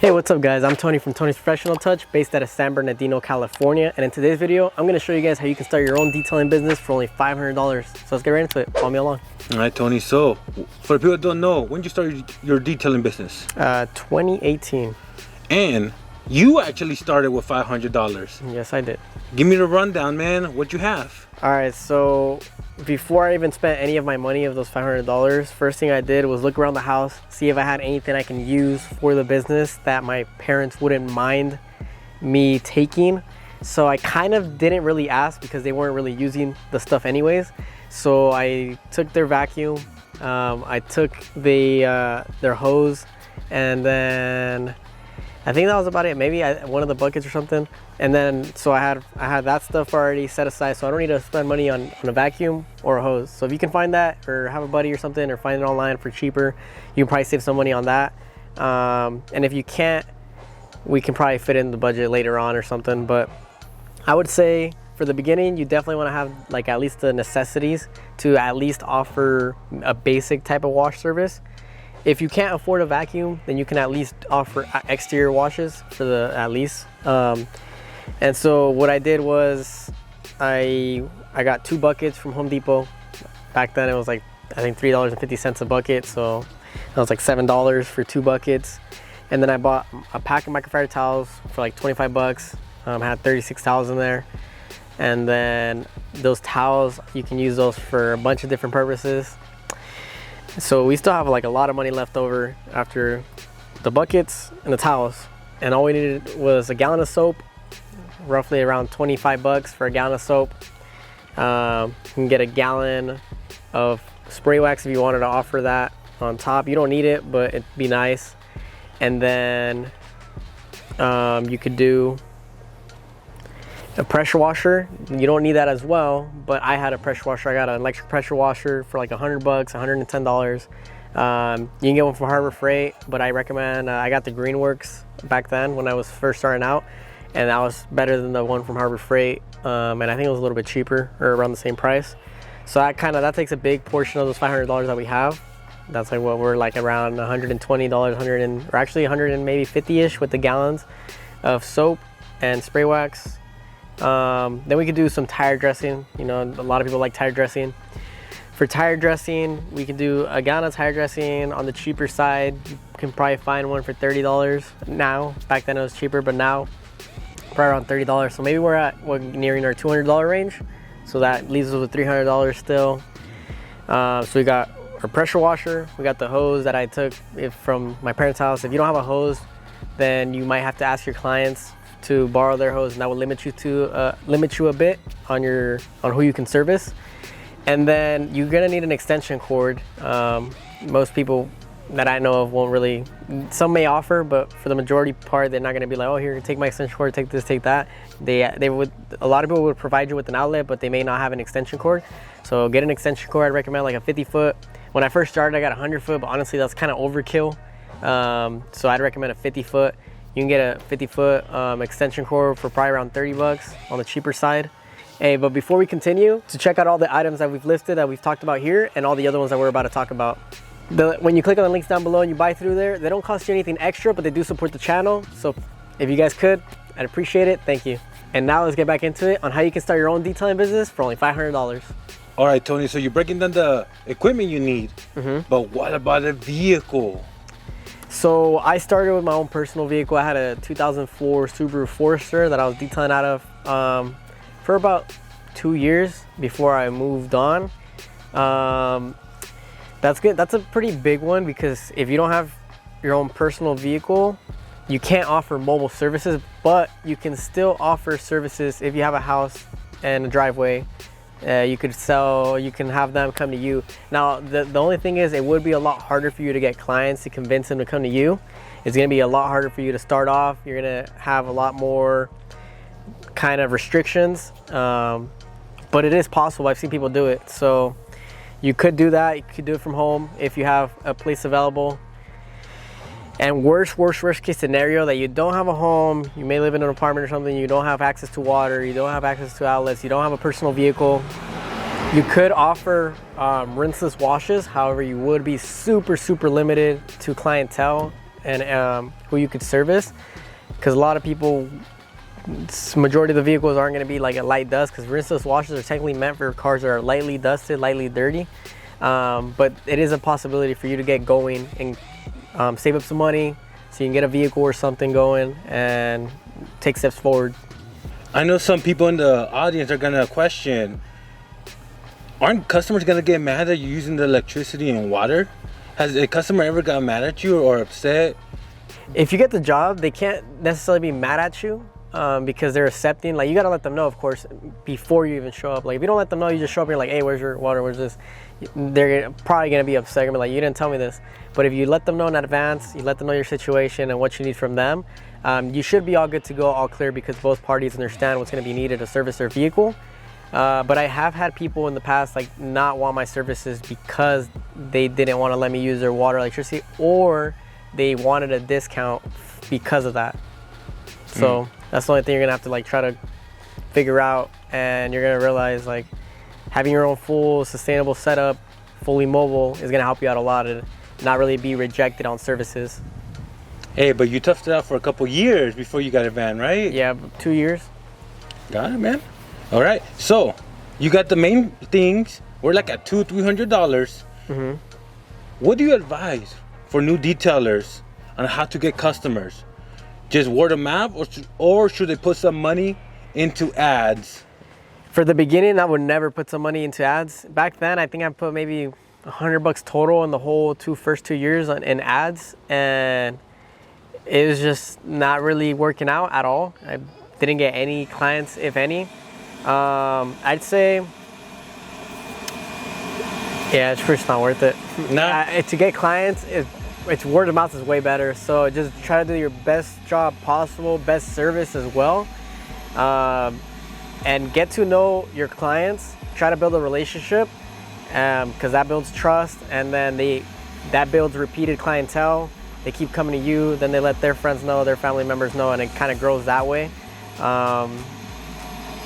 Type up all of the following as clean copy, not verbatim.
Hey, what's up guys? I'm Tony from Tony's Professional Touch, based out of San Bernardino, California. And in today's video, I'm gonna show you guys how you can start your own detailing business for only $500. So let's get right into it. Follow me along. All right, Tony. So for the people that don't know, when did you start your detailing business? 2018. And you actually started with $500. Yes, I did. Give me the rundown, man. What you have? All right, so before I even spent any of my money of those $500, first thing I did was look around the house, see if I had anything I can use for the business that my parents wouldn't mind me taking. So I kind of didn't really ask because they weren't really using the stuff anyways. So I took their vacuum, I took their hose, and then I think that was about it. Maybe one of the buckets or something. And then, so I had that stuff already set aside, so I don't need to spend money on a vacuum or a hose. So if you can find that, or have a buddy or something, or find it online for cheaper, you can probably save some money on that. And if you can't, we can probably fit in the budget later on or something. But I would say for the beginning, you definitely want to have like at least the necessities to at least offer a basic type of wash service. If you can't afford a vacuum, then you can at least offer exterior washes for the at least. And so what I did was I got 2 buckets from Home Depot. Back then it was like, I think $3.50 a bucket. So that was like $7 for 2 buckets. And then I bought a pack of microfiber towels for like 25 bucks. I had 36 towels in there. And then those towels, you can use those for a bunch of different purposes. So we still have like a lot of money left over after the buckets and the towels. And all we needed was a gallon of soap, roughly around 25 bucks for a gallon of soap. You can get a gallon of spray wax if you wanted to offer that on top. You don't need it, but it'd be nice. And then you could do a pressure washer. You don't need that as well, but I had a pressure washer. I got an electric pressure washer for like 100 bucks, $110. You can get one from Harbor Freight, but I recommend, I got the Greenworks back then when I was first starting out, and that was better than the one from Harbor Freight. And I think it was a little bit cheaper, or around the same price. So that takes a big portion of those $500 that we have. That's like what we're like around $120, or actually 100 and maybe 50-ish with the gallons of soap and spray wax. Then we could do some tire dressing. You know, a lot of people like tire dressing. For tire dressing, we can do a gallon of tire dressing on the cheaper side. You can probably find one for $30 now. Back then it was cheaper, but now probably around $30. So maybe we're nearing our $200 range. So that leaves us with $300 still. So we got our pressure washer. We got the hose that I took from my parents' house. If you don't have a hose, then you might have to ask your clients to borrow their hose, and that will limit you a bit on who you can service. And then you're gonna need an extension cord. Most people that I know of won't really. Some may offer, but for the majority part, they're not gonna be like, oh, here, take my extension cord, take this, take that. They would. A lot of people would provide you with an outlet, but they may not have an extension cord. So get an extension cord. I'd recommend like a 50-foot. When I first started, I got a 100-foot, but honestly, that's kind of overkill. So I'd recommend a 50-foot. You can get a 50-foot extension cord for probably around 30 bucks on the cheaper side. Hey, but before we continue, to check out all the items that we've listed, that we've talked about here, and all the other ones that we're about to talk about. When you click on the links down below and you buy through there, they don't cost you anything extra, but they do support the channel. So if you guys could, I'd appreciate it. Thank you. And now let's get back into it on how you can start your own detailing business for only $500. All right, Tony. So you're breaking down the equipment you need, but what about a vehicle? So I started with my own personal vehicle. I had a 2004 Subaru Forester that I was detailing out of for about 2 years before I moved on. That's good. That's a pretty big one, because if you don't have your own personal vehicle, you can't offer mobile services, but you can still offer services if you have a house and a driveway. You can have them come to you. Now, the only thing is, it would be a lot harder for you to get clients to convince them to come to you. It's gonna be a lot harder for you to start off. You're gonna have a lot more kind of restrictions, but it is possible. I've seen people do it. So you could do that. You could do it from home if you have a place available. And worst case scenario, that you don't have a home, you may live in an apartment or something, you don't have access to water, you don't have access to outlets, you don't have a personal vehicle, you could offer rinseless washes. However, you would be super limited to clientele and who you could service, because a lot of people, majority of the vehicles aren't going to be like a light dust, because rinseless washers are technically meant for cars that are lightly dusted, lightly dirty. But it is a possibility for you to get going and save up some money so you can get a vehicle or something going and take steps forward. I know some people in the audience are gonna question, aren't customers gonna get mad that you're using the electricity and water? Has a customer ever got mad at you or upset? If you get the job, they can't necessarily be mad at you because they're accepting. Like, you gotta let them know, of course, before you even show up. Like, if you don't let them know, you just show up and you're like, hey, where's your water, where's this? They're probably gonna be upset, gonna be like, you didn't tell me this. But if you let them know in advance, you let them know your situation and what you need from them, you should be all good to go, all clear, because both parties understand what's gonna be needed to service their vehicle. But I have had people in the past like not want my services because they didn't want to let me use their water, electricity, or they wanted a discount because of that. So that's the only thing you're gonna have to like try to figure out, and you're gonna realize like having your own full sustainable setup, fully mobile, is gonna help you out a lot and not really be rejected on services. Hey, but you toughed it out for a couple years before you got a van, right? Yeah, 2 years. Got it, man. All right, so you got the main things. We're like at $200-300. What do you advise for new detailers on how to get customers? Just word of mouth, or should they put some money into ads? For the beginning, I would never put some money into ads. Back then, I think I put maybe $100 total in the whole first 2 years in ads, and it was just not really working out at all. I didn't get any clients, if any. I'd say, yeah, it's just not worth it. Nah. To get clients, it's word of mouth is way better. So just try to do your best job possible, best service as well, and get to know your clients. Try to build a relationship, because that builds trust, and then that builds repeated clientele. They keep coming to you, then they let their friends know, their family members know, and it kind of grows that way.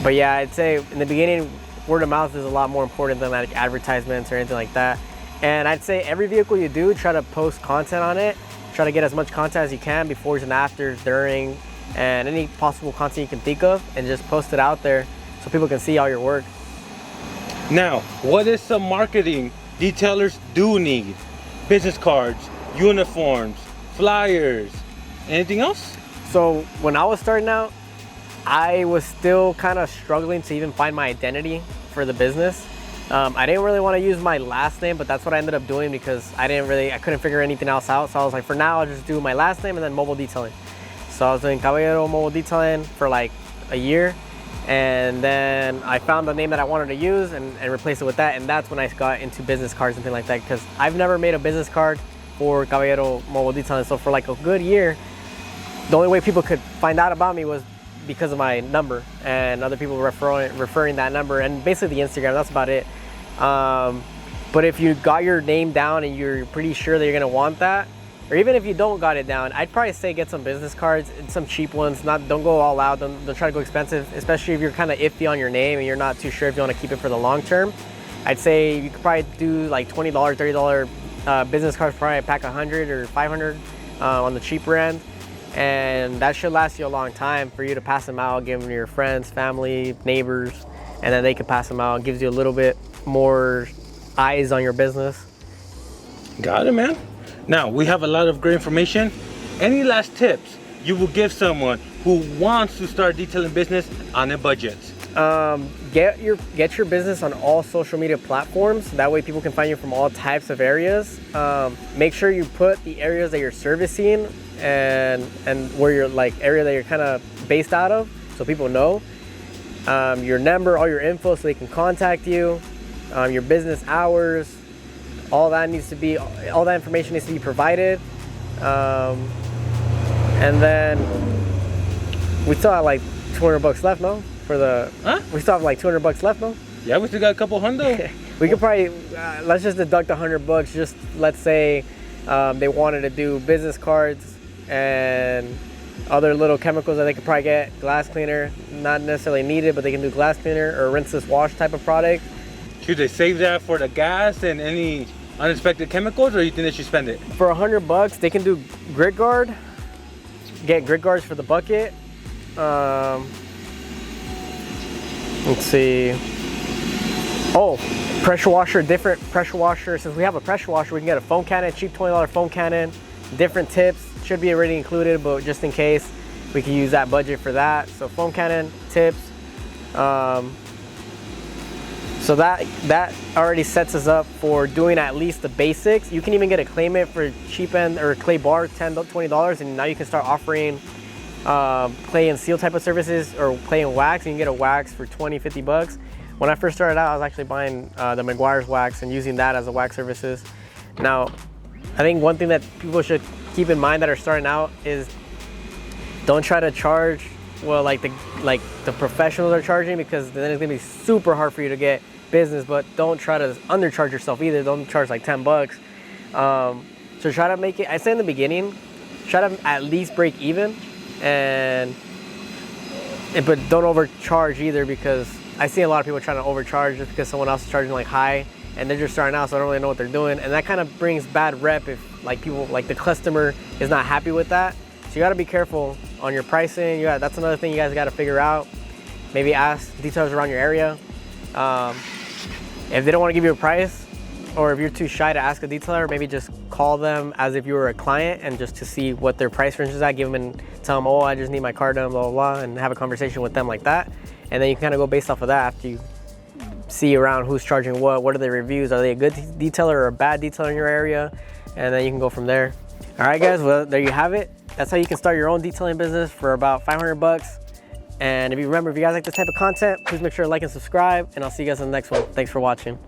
But yeah, I'd say in the beginning, word of mouth is a lot more important than like advertisements or anything like that. And I'd say every vehicle you do, try to post content on it. Try to get as much content as you can, befores and afters, during, and any possible content you can think of, and just post it out there so people can see all your work. Now, what is some marketing detailers do need? Business cards, uniforms, flyers, anything else? So when I was starting out, I was still kind of struggling to even find my identity for the business. I didn't really want to use my last name, but that's what I ended up doing because I couldn't figure anything else out. So I was like, for now, I'll just do my last name and then mobile detailing. So I was doing Caballero Mobile Detailing for like a year. And then I found the name that I wanted to use and replace it with that. And that's when I got into business cards and things like that, because I've never made a business card for Caballero Mobile Detailing. So for like a good year, the only way people could find out about me was because of my number and other people referring that number, and basically the Instagram. That's about it. But if you got your name down and you're pretty sure that you're gonna want that, or even if you don't got it down, I'd probably say get some business cards, some cheap ones. Don't go all out. Don't try to go expensive, especially if you're kind of iffy on your name and you're not too sure if you want to keep it for the long term. I'd say you could probably do like $20, $30 business cards, probably a pack 100 or 500 on the cheaper end. And that should last you a long time for you to pass them out, give them to your friends, family, neighbors, and then they can pass them out. It gives you a little bit more eyes on your business. Got it, man. Now, we have a lot of great information. Any last tips you will give someone who wants to start detailing business on a budget? Get your business on all social media platforms. That way people can find you from all types of areas. Make sure you put the areas that you're servicing and where you're like area that you're kind of based out of, so people know. Your number, all your info, so they can contact you. Your business hours, all that information needs to be provided. And then we still have like $200 left, no? We still have like $200 left, no? Yeah, we still got a couple hundo. We could probably let's just deduct $100. Just let's say they wanted to do business cards and other little chemicals that they could probably get. Glass cleaner, not necessarily needed, but they can do glass cleaner or rinseless wash type of product. Should they save that for the gas and any unexpected chemicals, or you think they should spend it? For $100, they can do grit guard. Get grit guards for the bucket. Let's see. Oh, pressure washer, different pressure washer. Since we have a pressure washer, we can get a foam cannon, cheap $20 foam cannon. Different tips, should be already included, but just in case, we can use that budget for that. So foam cannon, tips. So that already sets us up for doing at least the basics. You can even get a clay mitt for cheap end or clay bar, $10, $20, and now you can start offering clay and seal type of services, or clay and wax. You can get a wax for 20, 50 bucks. When I first started out, I was actually buying the McGuire's wax and using that as a wax services. Now, I think one thing that people should keep in mind that are starting out is don't try to charge well like the professionals are charging, because then it's gonna be super hard for you to get business. But don't try to undercharge yourself either. Don't charge like 10 bucks. So try to make it, I say in the beginning, try to at least break even, but don't overcharge either, because I see a lot of people trying to overcharge just because someone else is charging like high and they're just starting out, so I don't really know what they're doing. And that kind of brings bad rep if like people, like the customer is not happy with that. So you gotta be careful on your pricing. That's another thing you guys gotta figure out. Maybe ask detailers around your area. If they don't wanna give you a price, or if you're too shy to ask a detailer, maybe just call them as if you were a client and just to see what their price range is at. Give them and tell them, oh, I just need my car done, blah, blah, blah, and have a conversation with them like that. And then you can kind of go based off of that after you see around who's charging what are the reviews, are they a good detailer or a bad detailer in your area, and then you can go from there. All right, guys, well, there you have it. That's how you can start your own detailing business for about 500 bucks. And if you guys like this type of content, please make sure to like and subscribe, and I'll see you guys in the next one. Thanks for watching.